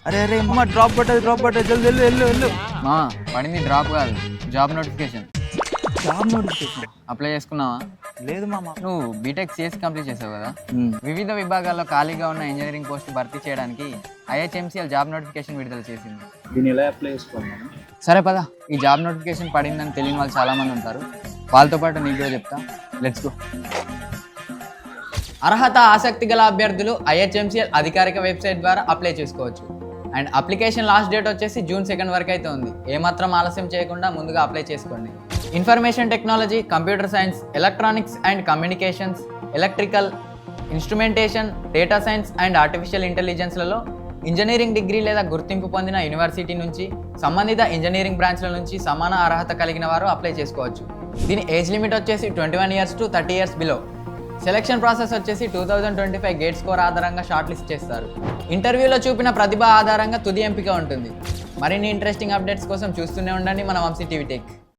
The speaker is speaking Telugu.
అరే అరే అమ్మ డ్రాప్ పట్టదు జల్ది వెళ్ళు వెళ్ళు వెళ్ళు. మా పడింది డ్రాప్ కాదు, job notification. Job notification apply చేసుకున్నావా? లేదు మామ. నువ్వు బీటెక్ సిఎస్ కంప్లీట్ చేసావు కదా. వివిధ విభాగాల్లో ఖాళీగా ఉన్న ఇంజనీరింగ్ పోస్టు భర్తీ చేయడానికి ఐహెచ్ఎంసీఎల్ జాబ్ నోటిఫికేషన్ విడుదల చేసింది. దీన్ని ఎలా అప్లై చేసుకోవాలి? సరే పద, ఈ జాబ్ నోటిఫికేషన్ పడిందని తెలియని వాళ్ళు చాలా మంది ఉంటారు, వాళ్ళతో పాటు నీకు కూడా చెప్తా. Let's go. అర్హత ఆసక్తి గల అభ్యర్థులు ఐహెచ్ఎంసీఎల్ అధికారిక వెబ్సైట్ ద్వారా అప్లై చేసుకోవచ్చు. అండ్ అప్లికేషన్ లాస్ట్ డేట్ వచ్చేసి June 2 వరకు అయితే ఉంది. ఏమాత్రం ఆలస్యం చేయకుండా ముందుగా అప్లై చేసుకోండి. Information technology, computer science, electronics and communications, electrical, instrumentation, data science and artificial ఇంటెలిజెన్స్లలో ఇంజనీరింగ్ డిగ్రీ లేదా గుర్తింపు పొందిన యూనివర్సిటీ నుంచి సంబంధిత ఇంజనీరింగ్ బ్రాంచ్ల నుంచి సమాన అర్హత కలిగిన వారు అప్లై చేసుకోవచ్చు. దీని ఏజ్ లిమిట్ వచ్చేసి 21 years to 30 years below. Selection process వచ్చేసి 2025 గేట్ స్కోర్ ఆధారంగా షార్ట్ లిస్ట్ చేస్తారు. ఇంటర్వ్యూలో చూపిన ప్రతిభ ఆధారంగా తుది ఎంపిక ఉంటుంది. మరిన్ని ఇంట్రెస్టింగ్ అప్డేట్స్ కోసం చూస్తూనే ఉండండి మన వంశీ టీవీ టెక్.